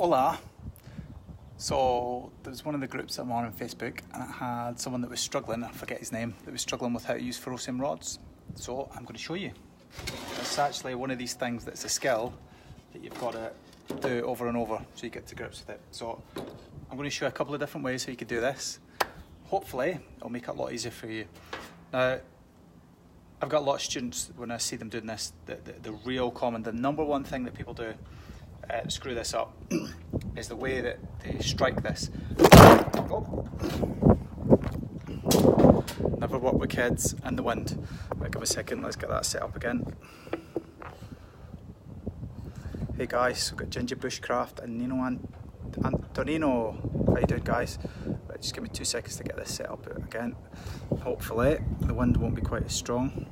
Hola. So there was one of the groups that I'm on Facebook, and it had someone that was struggling, I forget his name, that was struggling with how to use ferrocium rods. So I'm going to show you. It's actually one of these things that's a skill that you've got to do over and over so you get to grips with it. So I'm going to show you a couple of different ways how you could do this. Hopefully it'll make it a lot easier for you. Now, I've got a lot of students, when I see them doing this, the real common, the number one thing that people do to screw this up is the way that they strike this. Oh. Never work with kids and the wind. Right, give me a second, let's get that set up again. Hey guys, we've got Ginger Bushcraft and Nino Antonino. How you doing, guys? Right, just give me 2 seconds to get this set up again. Hopefully the wind won't be quite as strong.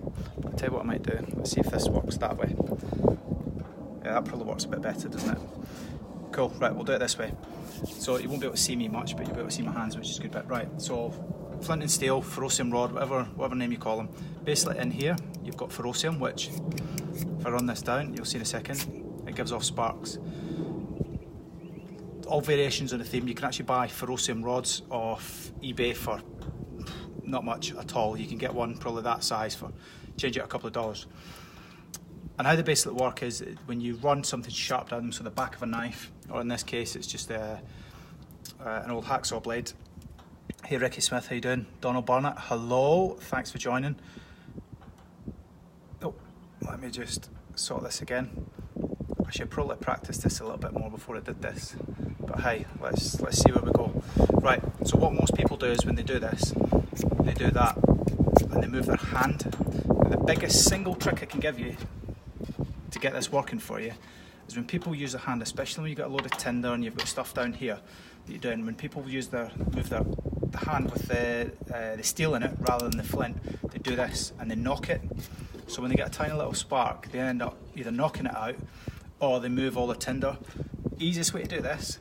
I'll tell you what I might do. Let's see if this works that way. Yeah, that probably works a bit better, doesn't it? Cool, right, we'll do it this way. So you won't be able to see me much, but you'll be able to see my hands, which is a good bit. Right, so flint and steel, ferrocium rod, whatever name you call them. Basically in here, you've got ferrocium, which, if I run this down, you'll see in a second, it gives off sparks. All variations on the theme. You can actually buy ferrocium rods off eBay for not much at all. You can get one probably that size for, change it a couple of dollars. And how they basically work is when you run something sharp down them, so the back of a knife, or in this case it's just an old hacksaw blade. Hey Ricky Smith, how you doing? Donald Barnett, hello, thanks for joining. Oh, let me just sort this again. I should probably practice this a little bit more before I did this. But hey, let's see where we go. Right, so what most people do is when they do this, they do that and they move their hand. And the biggest single trick I can give you to get this working for you is when people use their hand, especially when you've got a load of tinder and you've got stuff down here that you're doing, when people move the hand with the steel in it rather than the flint, they do this and they knock it. So when they get a tiny little spark, they end up either knocking it out or they move all the tinder. Easiest way to do this,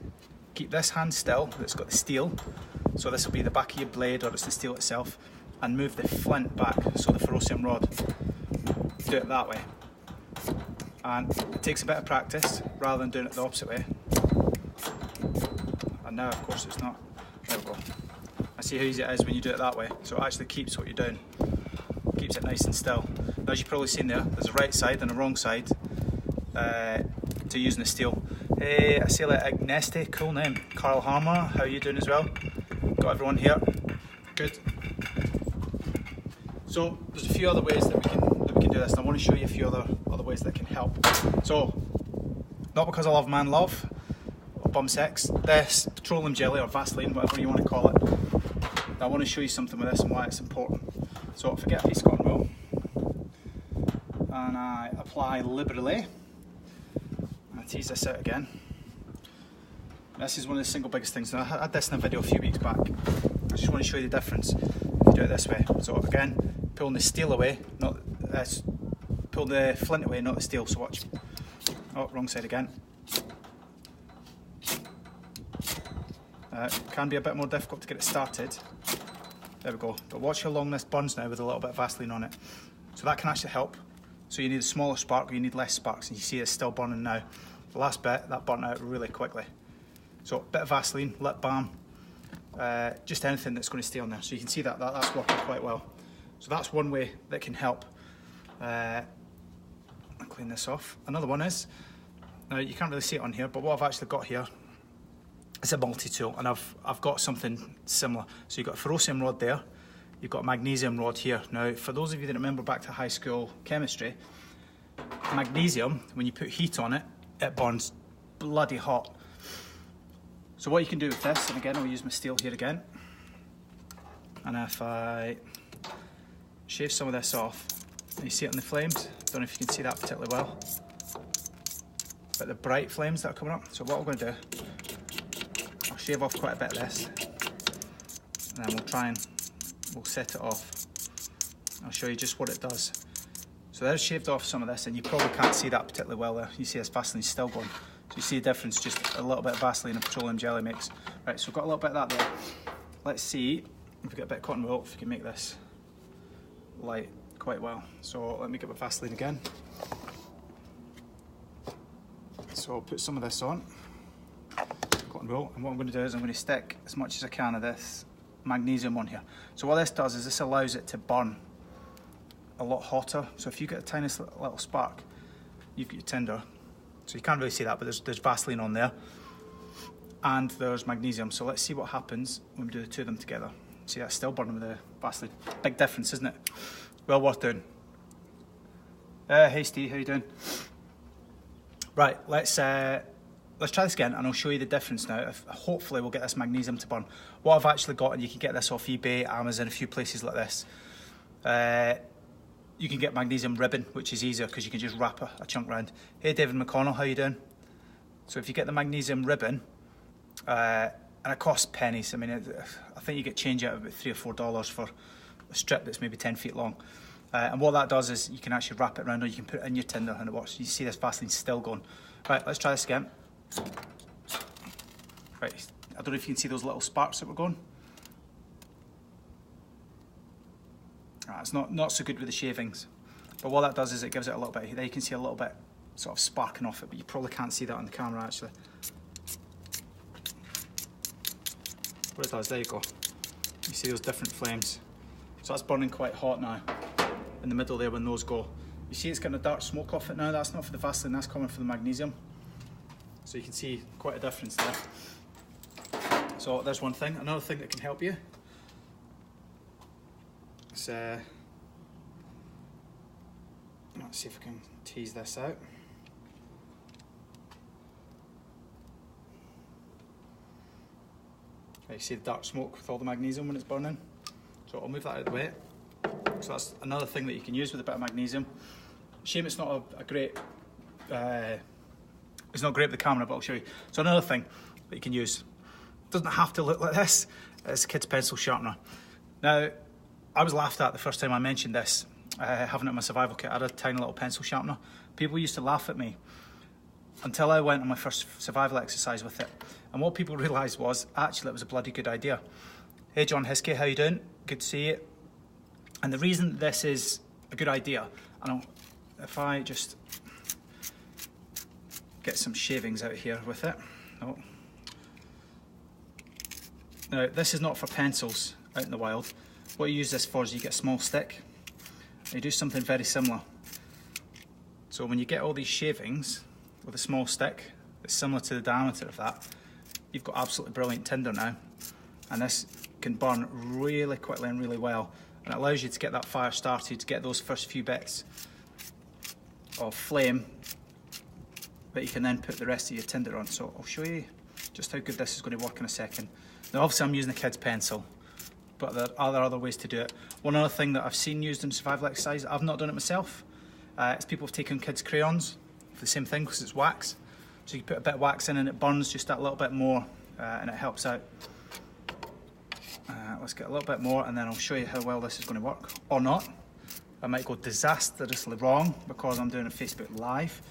keep this hand still, that's got the steel, so this will be the back of your blade or it's the steel itself, and move the flint back, so the ferrocium rod. Do it that way. And it takes a bit of practice rather than doing it the opposite way. And now of course it's not. There we go. I see how easy it is when you do it that way. So it actually keeps what you're doing. Keeps it nice and still. Now, as you've probably seen there's a right side and a wrong side to using the steel. Hey, I see like Agnesti, cool name. Carl Harmer, how are you doing as well? Got everyone here. Good. So there's a few other ways that we can do this, and I want to show you a few other ways that can help. So, not because I love man love or bum sex, this petroleum jelly or Vaseline, whatever you want to call it. Now, I want to show you something with this and why it's important. So if I get a piece of cotton wool and I apply liberally, and I tease this out again. This is one of the single biggest things. Now, I had this in a video a few weeks back. I just want to show you the difference if you do it this way. So again, pulling the steel away, pull the flint away, not the steel, so watch. Oh, wrong side again. Can be a bit more difficult to get it started. There we go. But watch how long this burns now with a little bit of Vaseline on it. So that can actually help. So you need a smaller spark or you need less sparks, and you see it's still burning now. The last bit, that burnt out really quickly. So a bit of Vaseline, lip balm, just anything that's going to stay on there. So you can see that's working quite well. So that's one way that can help. I'll clean this off. Another one is, now you can't really see it on here, but what I've actually got here is a multi-tool, and I've got something similar. So you've got a ferrocium rod there, you've got a magnesium rod here. Now, for those of you that remember back to high school chemistry, magnesium, when you put heat on it, it burns bloody hot. So what you can do with this, and again I'll use my steel here again, and if I shave some of this off, you see it in the flames, don't know if you can see that particularly well, but the bright flames that are coming up. So what I'm going to do, I'll shave off quite a bit of this, and then we'll set it off. I'll show you just what it does. So there's shaved off some of this, and you probably can't see that particularly well there. You see this Vaseline's still going. So you see the difference, just a little bit of Vaseline and petroleum jelly makes. Right, so we've got a little bit of that there. Let's see if we get a bit of cotton wool, if we can make this light quite well. So let me get my Vaseline again. So I'll put some of this on. cotton wool, and what I'm going to do is I'm going to stick as much as I can of this magnesium on here. So what this does is this allows it to burn a lot hotter. So if you get a tiny little spark, you've got your tinder. So you can't really see that, but there's Vaseline on there, and there's magnesium. So let's see what happens when we do the two of them together. See, that's still burning with the Vaseline. Big difference, isn't it? Well worth doing. Hey Steve, how you doing? Right, let's try this again, and I'll show you the difference now. Hopefully we'll get this magnesium to burn. What I've actually got, and you can get this off eBay, Amazon, a few places like this. You can get magnesium ribbon, which is easier because you can just wrap a chunk round. Hey David McConnell, how you doing? So if you get the magnesium ribbon, and it costs pennies. I mean, I think you get change out of about $3 or $4 for a strip that's maybe 10 feet long. And what that does is you can actually wrap it around, or you can put it in your tinder and it works. You see this Vaseline still going. Right, let's try this again. Right, I don't know if you can see those little sparks that were going. It's not so good with the shavings, but what that does is it gives it a little bit. There you can see a little bit sort of sparking off it, but you probably can't see that on the camera actually. What it does, there you go. You see those different flames. So that's burning quite hot now in the middle there when those go. You see it's getting a dark smoke off it now. That's not for the Vaseline, that's coming from the magnesium. So you can see quite a difference there. So there's one thing. Another thing that can help you is, let's see if I can tease this out. You see the dark smoke with all the magnesium when it's burning. So I'll move that out of the way. So that's another thing that you can use with a bit of magnesium. Shame it's not a great, it's not great with the camera, but I'll show you. So another thing that you can use, doesn't have to look like this, is a kid's pencil sharpener. Now, I was laughed at the first time I mentioned this, having it in my survival kit. I had a tiny little pencil sharpener. People used to laugh at me until I went on my first survival exercise with it. And what people realised was, actually, it was a bloody good idea. Hey John Hiskey, how you doing? Good to see you. And the reason this is a good idea, if I just get some shavings out here with it. Oh. Now, this is not for pencils out in the wild. What you use this for is you get a small stick, and you do something very similar. So when you get all these shavings with a small stick that's similar to the diameter of that, you've got absolutely brilliant tinder now. And this can burn really quickly and really well. And it allows you to get that fire started, to get those first few bits of flame that you can then put the rest of your tinder on. So I'll show you just how good this is going to work in a second. Now obviously I'm using a kid's pencil, but there are other ways to do it. One other thing that I've seen used in survival exercise, I've not done it myself, is people have taken kids' crayons for the same thing because it's wax. So you put a bit of wax in and it burns just that little bit more, and it helps out. Let's get a little bit more and then I'll show you how well this is going to work, or not. I might go disastrously wrong because I'm doing a Facebook Live.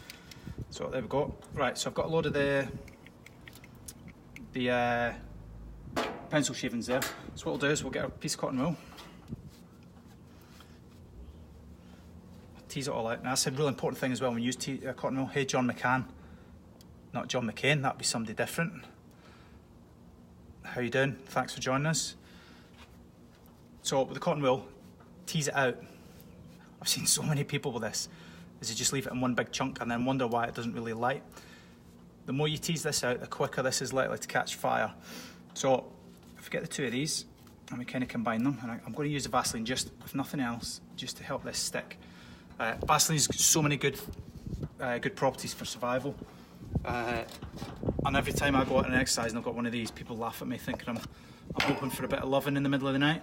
So there we go. Right, so I've got a load of the pencil shavings there. So what we'll do is we'll get a piece of cotton wool, tease it all out. Now that's a really important thing as well when you use cotton wool. Hey John McCann, not John McCain, that'd be somebody different. How you doing? Thanks for joining us. So with the cotton wool, tease it out. I've seen so many people with this, is you just leave it in one big chunk and then wonder why it doesn't really light. The more you tease this out, the quicker this is likely to catch fire. So if we get the two of these and we kind of combine them, and I'm going to use the Vaseline just, if nothing else, just to help this stick. Vaseline's got so many good properties for survival. And every time I go out and exercise and I've got one of these, people laugh at me thinking I'm hoping for a bit of loving in the middle of the night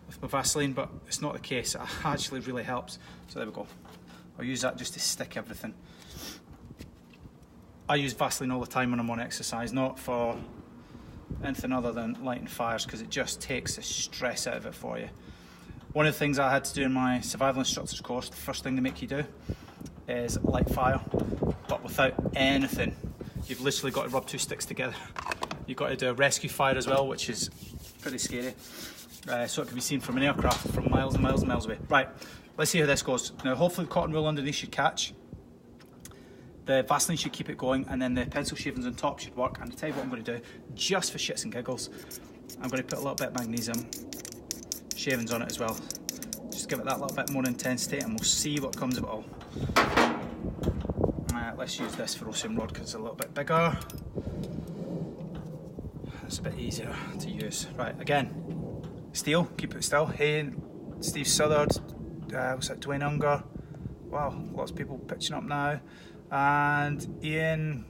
with my Vaseline, but it's not the case. It actually really helps. So there we go. I'll use that just to stick everything. I use Vaseline all the time when I'm on exercise, not for anything other than lighting fires, because it just takes the stress out of it for you. One of the things I had to do in my survival instructor's course, the first thing they make you do is light fire, but without anything. You've literally got to rub two sticks together. You've got to do a rescue fire as well, which is pretty scary. So it can be seen from an aircraft from miles and miles and miles away. Right, let's see how this goes. Now hopefully the cotton wool underneath should catch. The Vaseline should keep it going, and then the pencil shavings on top should work. And I'll tell you what I'm going to do, just for shits and giggles, I'm going to put a little bit of magnesium shavings on it as well. Just give it that little bit more intensity, and we'll see what comes of it all. Let's use this ferrocium rod because it's a little bit bigger. It's a bit easier to use. Right, again, steel, keep it still. Hey, Steve Southard, what's that, Dwayne Unger. Wow, lots of people pitching up now. And Ian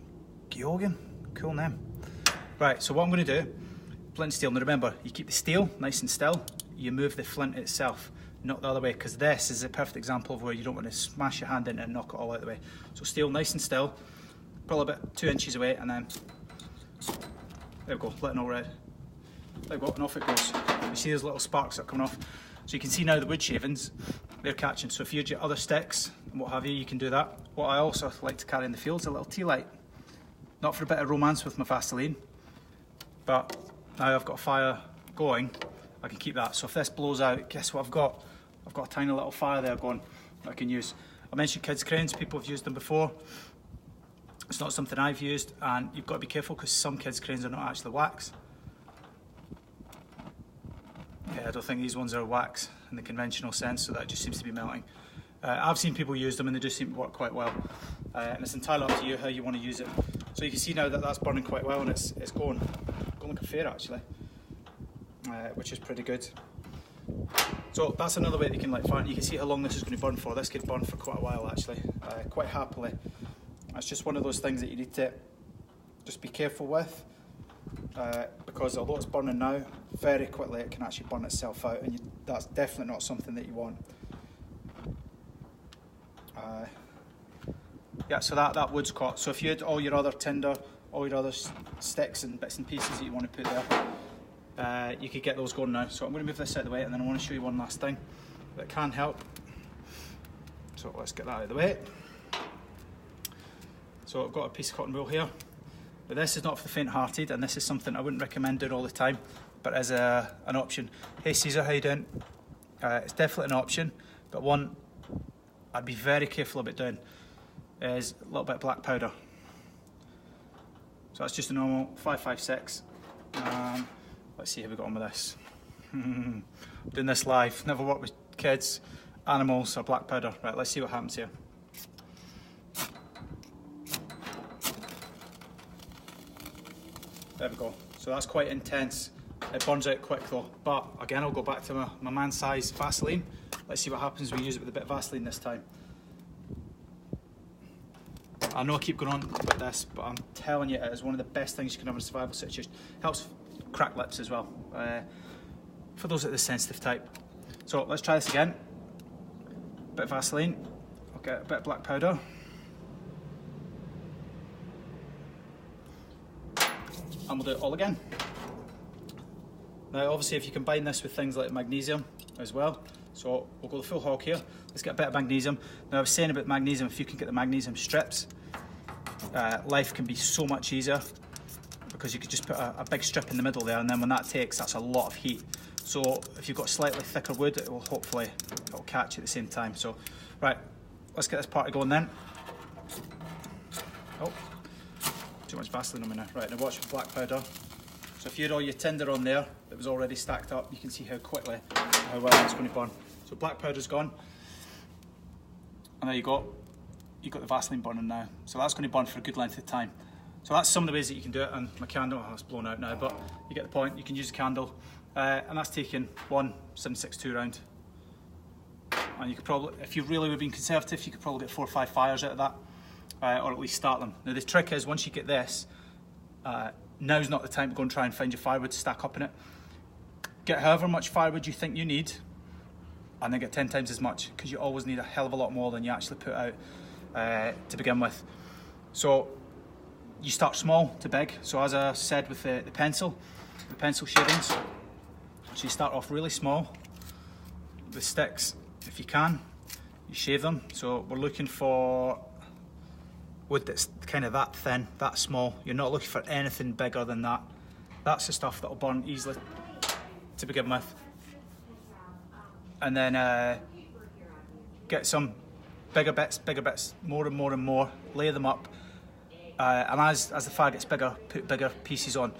Geoghegan, cool name. Right, so what I'm going to do, flint and steel. Now remember, you keep the steel nice and still, you move the flint itself, not the other way, because this is a perfect example of where you don't want to smash your hand in and knock it all out of the way. So steel nice and still, probably about 2 inches away, and then, there we go, letting all red. There we go, and off it goes. You see those little sparks that are coming off. So you can see now the wood shavings, they're catching. So if you use your other sticks and what have you, you can do that. What I also like to carry in the field is a little tea light. Not for a bit of romance with my Vaseline, but now I've got a fire going, I can keep that. So if this blows out, guess what I've got? I've got a tiny little fire there going that I can use. I mentioned kids' cranes, people have used them before. It's not something I've used, and you've got to be careful because some kids' cranes are not actually wax. Yeah, I don't think these ones are wax in the conventional sense, so that just seems to be melting. I've seen people use them and they do seem to work quite well. And it's entirely up to you how you want to use it. So you can see now that that's burning quite well, and it's going like a fair actually, which is pretty good. So that's another way that you can light fire. You can see how long this is going to burn for. This could burn for quite a while actually, quite happily. It's just one of those things that you need to just be careful with, because although it's burning now, very quickly it can actually burn itself out, and that's definitely not something that you want. Yeah, so that wood's caught. So if you had all your other tinder, all your other sticks and bits and pieces that you want to put there, you could get those going now. So I'm going to move this out of the way, and then I want to show you one last thing that can help. So let's get that out of the way. So I've got a piece of cotton wool here, but this is not for the faint-hearted, and this is something I wouldn't recommend doing all the time, but as an option. Hey Caesar, how you doing? It's definitely an option, but one I'd be very careful about doing is a little bit of black powder. So that's just a normal 556. Let's see how we got on with this. Doing this live, never worked with kids, animals or black powder. Right, let's see what happens here. There we go. So that's quite intense. It burns out quick though. But again, I'll go back to my man-size Vaseline. Let's see what happens when we use it with a bit of Vaseline this time. I know I keep going on about this, but I'm telling you, it is one of the best things you can have in a survival situation. Helps crack lips as well, for those that are the sensitive type. So let's try this again. Bit of Vaseline. I'll get a bit of black powder. And we'll do it all again. Now obviously if you combine this with things like magnesium as well, so we'll go the full hog here. Let's get a bit of magnesium. Now I was saying about magnesium, if you can get the magnesium strips, life can be so much easier, because you could just put a big strip in the middle there, and then when that takes, that's a lot of heat. So if you've got slightly thicker wood, it will hopefully catch at the same time. So right, let's get this party going then. Oh, too much Vaseline on me now. Right, now watch for black powder. So if you had all your tinder on there that was already stacked up, you can see how quickly, how well it's going to burn. So black powder's gone, and there you go. You've got the Vaseline burning now. So that's going to burn for a good length of time. So that's some of the ways that you can do it, and my candle, oh, it's blown out now, but you get the point. You can use a candle, and that's taking one 762 round. And you could probably, if you really were being conservative, you could probably get 4 or 5 fires out of that, or at least start them. Now the trick is, once you get this, now's not the time to go and try and find your firewood to stack up in it. Get however much firewood you think you need, and then get 10 times as much, because you always need a hell of a lot more than you actually put out to begin with. So you start small to big. So as I said with the pencil shavings, so you start off really small. The sticks, if you can, you shave them. So we're looking for wood that's kind of that thin, that small. You're not looking for anything bigger than that. That's the stuff that'll burn easily to begin with. And then get some bigger bits, more and more and more, lay them up, and as the fire gets bigger, put bigger pieces on.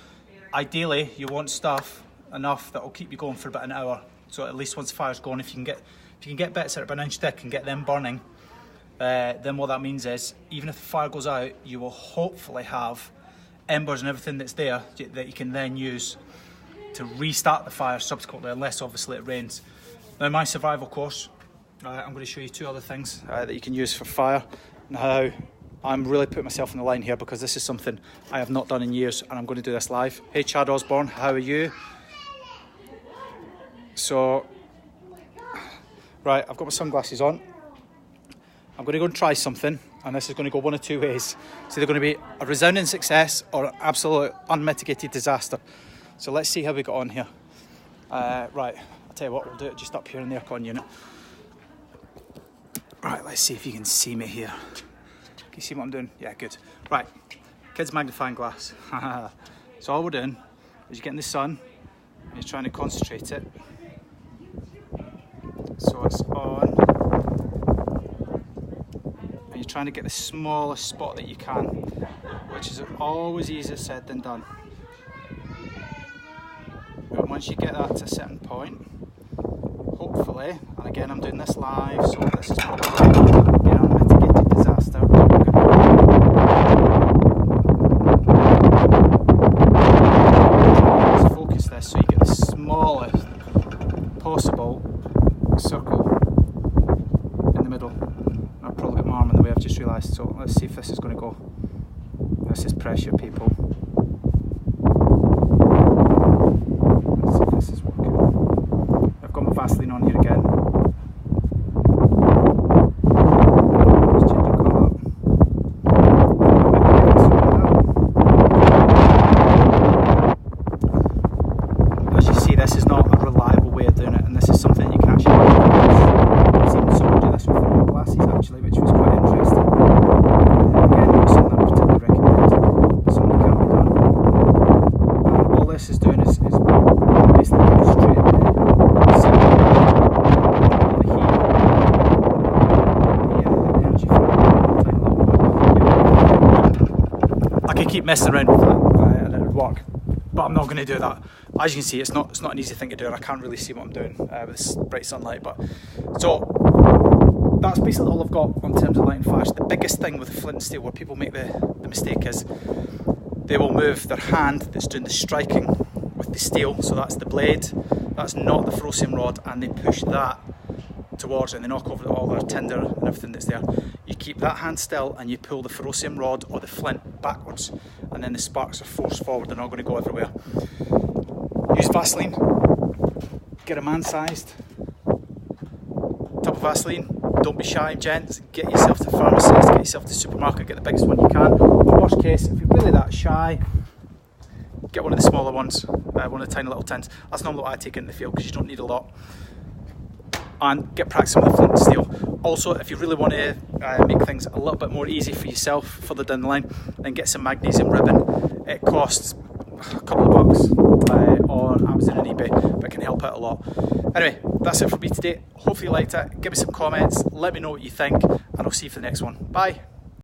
Ideally, you want stuff enough that will keep you going for about an hour. So at least once the fire's gone, if you can get bits that are about an inch thick and get them burning, then what that means is, even if the fire goes out, you will hopefully have embers and everything that's there that you can then use to restart the fire subsequently, unless obviously it rains. Now, my survival course, I'm going to show you two other things that you can use for fire. Now, I'm really putting myself on the line here because this is something I have not done in years, and I'm going to do this live. Hey Chad Osborne, how are you? So, right, I've got my sunglasses on. I'm going to go and try something, and this is going to go one of two ways. It's either going to be a resounding success or an absolute unmitigated disaster. So let's see how we got on here. Right, I'll tell you what, we'll do it just up here in the aircon unit. Right, let's see if you can see me here. Can you see what I'm doing? Yeah, good. Right, kids magnifying glass. So all we're doing is you're getting the sun, and you're trying to concentrate it. So it's on. And you're trying to get the smallest spot that you can, which is always easier said than done. But once you get that to a certain point, hopefully, and again I'm doing this live, so this is probably an unmitigated disaster. Let's focus this so you get the smallest possible circle in the middle. I've probably got my arm in the way, I've just realised, so let's see if this is going to go. This is pressure, people. Let's see if this is working. I've got my Vaseline on here again. Just changing colour. As you see, this is not a reliable way of doing it, and this is something you can actually do. I've seen someone do this with their glasses actually, which was quite interesting. Again, not something I particularly recommend, but something that can be done. All this is doing is basically concentrating the energy from a tiny little point. I could keep messing around with that and it would work, but I'm not going to do that. As you can see, it's not an easy thing to do, and I can't really see what I'm doing with this bright sunlight. But so that's basically all I've got in terms of lighting fires. The biggest thing with flint and steel, where people make the mistake, is they will move their hand that's doing the striking with the steel. So that's the blade, that's not the ferrocium rod, and they push that towards it, and they knock over all their tinder and everything that's there. You keep that hand still, and you pull the ferrocium rod or the flint backwards, and then the sparks are forced forward. They're not going to go everywhere. Use Vaseline, get a man-sized tub of Vaseline. Don't be shy, gents. Get yourself to the pharmacist, get yourself to the supermarket, get the biggest one you can. Or worst case, if you're really that shy, get one of the smaller ones, one of the tiny little tins. That's normally what I take in the field because you don't need a lot. And get practicing with the flint and steel. Also, if you really want to make things a little bit more easy for yourself further down the line, then get some magnesium ribbon. It costs a couple of bucks on Amazon and eBay, but it can help out a lot. Anyway, that's it for me today. Hopefully you liked it. Give me some comments, let me know what you think, and I'll see you for the next one. Bye.